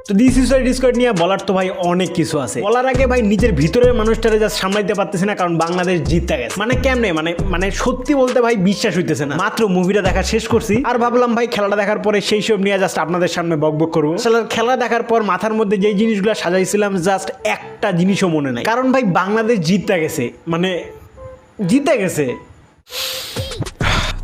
তো দি suicide squad নিয়ে বলার তো ভাই অনেক কিছু আছে। বলার আগে ভাই নিজের ভিতরের মানুষটারে জাস্ট সামলাইতে পারতেছে না, কারণ বাংলাদেশ জিততে গেছে। মানে কেমনে মানে সত্যি বলতে ভাই বিশ্বাস হইতেছে না। মাত্র মুভিটা দেখা শেষ করছি আর ভাবলাম ভাই খেলাটা দেখার পরে সেই সব নিয়ে জাস্ট আপনাদের সামনে বকবক করবো। আসলে খেলা দেখার পর মাথার মধ্যে যেই জিনিসগুলো সাজাইছিলাম জাস্ট একটা জিনিসও মনে নাই, কারণ ভাই বাংলাদেশ জিততে গেছে, মানে জিতে গেছে।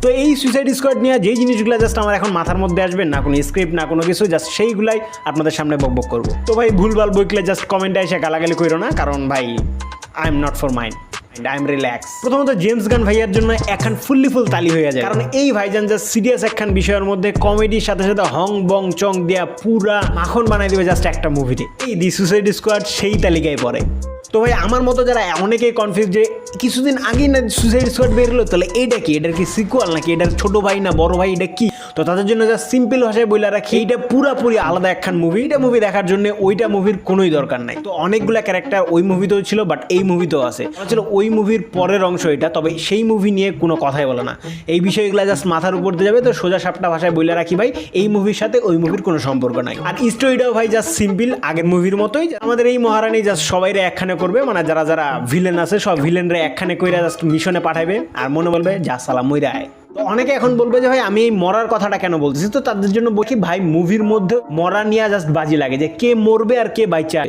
তো এই সুইসাইড স্কোয়াড নিয়ে যেই জিনিসগুলো জাস্ট আমার এখন মাথার মধ্যে আসবে, না কোনো স্ক্রিপ্ট না কোনো কিছু, জাস্ট সেইগুলাই আপনাদের সামনে বকবক করবো। তো ভাই ভুলভাল বইকলে জাস্ট কমেন্টে এসে গালাগালি করো না, কারণ ভাই I am not for mind, I am relax. প্রথমত জেমস গান ভাইয়ার জন্য একখান ফুল তালি হয়ে যায়, কারণ এই ভাইজান জাস্ট সিরিয়াস একখান বিষয়ের মধ্যে কমেডির সাথে সাথে হং বং চং দিয়া পুরা মাখন বানাই দিবে জাস্ট একটা মুভিতে। এই দি সুইসাইড স্কোয়াড সেই তালিকায় পড়ে। তো ভাই আমার মতো যারা অনেকেই কনফিউজ যে কিছুদিন আগেই না সুইসাইড স্কোয়াড বের হলো, তাহলে এইটা কি, এটার কি সিকুয়াল নাকি এটার ছোট ভাই না বড় ভাই, এটা কি? তো তাদের জন্য জাস্ট সিম্পল ভাষায় বলে রাখি, এইটা পুরাপুরি আলাদা একখান মুভি। এটা মুভি দেখার জন্য ওইটা মুভির কোনোই দরকার নাই। তো অনেকগুলো ক্যারেক্টার ওই মুভিতেও ছিল, বাট এই মুভিতেও আছে। ছিল ওই মুভির পরের অংশ এটা, তবে সেই মুভি নিয়ে কোনো কথাই বলে না। এই বিষয়গুলো জাস্ট মাথার উপর দিয়ে যাবে। তো সোজা সাপটা ভাষায় বলে রাখি ভাই, এই মুভির সাথে ওই মুভির কোনো সম্পর্ক নাই। আর স্টোরিটাও ভাই জাস্ট সিম্পল আগের মুভির মতোই। আমাদের এই মহারানী জাস্ট সবাইরে একখানে করবে, মানে যারা যারা ভিলেন আছে সব ভিলেনরে একখানে কইরা জাস্ট মিশনে পাঠাবে আর মনে বলবে যা সালাম মইরা আয়। তো অনেকে এখন বলবে যে ভাই আমি এই মরার কথাটা কেন বলতেছি, তো তাদের জন্য বলি ভাই মুভির মধ্যে মরা নিয়ে জাস্ট বাজি লাগে যে কে মরবে আর কে বাইচা,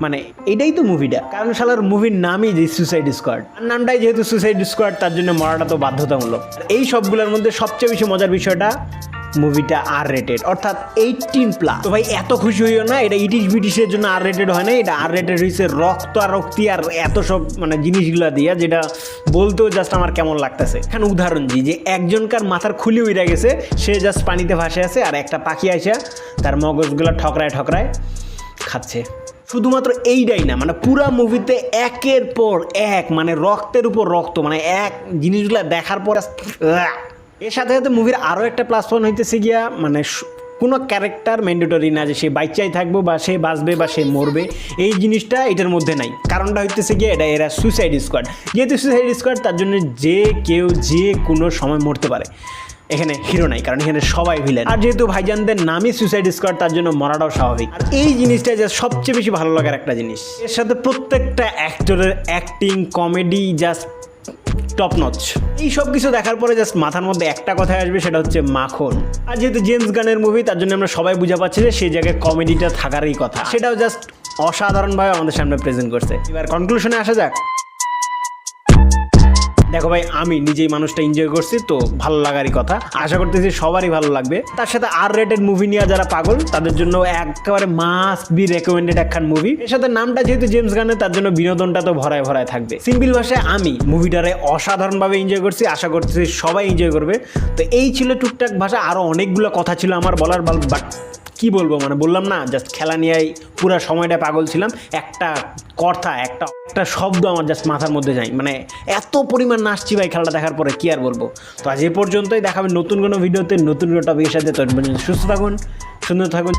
মানে এটাই তো মুভিটা। কারণ শালার মুভির নামই যে সুইসাইড স্কোয়াড, আর নামটাই যেহেতু সুইসাইড স্কোয়াড তার জন্য মরাটা তো বাধ্যতামূলক। এই সবগুলোর মধ্যে সবচেয়ে বেশি মজার বিষয়টা মুভিটা আর রেটেড, অর্থাৎ 18+। তো ভাই এত খুশি হইও না, এটা ব্রিটিশের জন্য আর রেটেড হয় না, এটা আর রেটেড হয়েছে রক্ত আর রক্তি আর এত সব মানে জিনিসগুলো দিয়া, যেটা বলতেও জাস্ট আমার কেমন লাগতেছে। এখানে উদাহরণ দিই যে একজনকার মাথার খুলি উইরা গেছে, সে জাস্ট পানিতে ভাসে আছে, আর একটা পাখি আসা তার মগজগুলো ঠকরায় খাচ্ছে। শুধুমাত্র এইটাই না, মানে পুরা মুভিতে একের পর এক মানে রক্তের উপর রক্ত, মানে এক জিনিসগুলো দেখার পর এর সাথে সাথে মুভির আরও একটা প্লাস পয়েন্ট হইতেছে গিয়া, মানে কোনো ক্যারেক্টার ম্যান্ডেটরি না যে সে বাচ্চাই থাকবো বা সে বাঁচবে বা সে মরবে, এই জিনিসটা এটার মধ্যে নাই। কারণটা হইতেছে গিয়ে এরা সুইসাইড স্কোয়াড। যেহেতু সুইসাইড স্কোয়াড তার জন্য যে কেউ যে কোনো সময় মরতে পারে। এখানে হিরো নাই, কারণ এখানে সবাই ভিলেন। আর যেহেতু ভাইজানদের নামই সুইসাইড স্কোয়াড তার জন্য মরাটাও স্বাভাবিক। আর এই জিনিসটা যে সবচেয়ে বেশি ভালো লাগার একটা জিনিস, এর সাথে প্রত্যেকটা অ্যাক্টরের acting comedy just top notch. এই সব কিছু দেখার পরে জাস্ট মাথার মধ্যে একটা কথা আসবে, সেটা হচ্ছে মাখন। আর যেহেতু জেমস গানের মুভি তার জন্য আমরা সবাই বুঝে পাচ্ছি যে সেই জায়গায় কমেডিটা থাকারই কথা, সেটাও জাস্ট অসাধারণভাবে আমাদের সামনে প্রেজেন্ট করছে। এবার কনক্লুশনে আসা যাক। দেখো ভাই আমি নিজেই মানুষটা এনজয় করছি, তো ভালো লাগারই কথা, আশা করতেছি সবারই ভালো লাগবে। তার সাথে আর রেটেড মুভি নিয়ে যারা পাগল তাদের জন্য একেবারে মাস্ট বি রেকমেন্ডেড একখান মুভি। এর সাথে নামটা যেহেতু জেমস গানের তার জন্য বিনোদনটা তো ভরায় থাকবে। সিম্পল ভাষায় আমি মুভিটারে অসাধারণভাবে এনজয় করছি, আশা করতেছি সবাই এনজয় করবে। তো এই ছিল টুকটাক ভাষা, আরও অনেকগুলো কথা ছিল আমার বলার, বাট কি বলবো, মানে বললাম না জাস্ট খেলা নিয়েই পুরো সময়টা পাগল ছিলাম। একটা কথা একটা শব্দ আমার জাস্ট মাথার মধ্যে যাই, মানে এত পরিমাণ নাচছি ভাই খেলাটা দেখার পরে, কি আর বলবো। তো আজ এ পর্যন্তই, দেখাবেন নতুন কোনো ভিডিওতে নতুন কোনো টপিকের সাথে। তো সুস্থ থাকুন, সুন্দর থাকুন।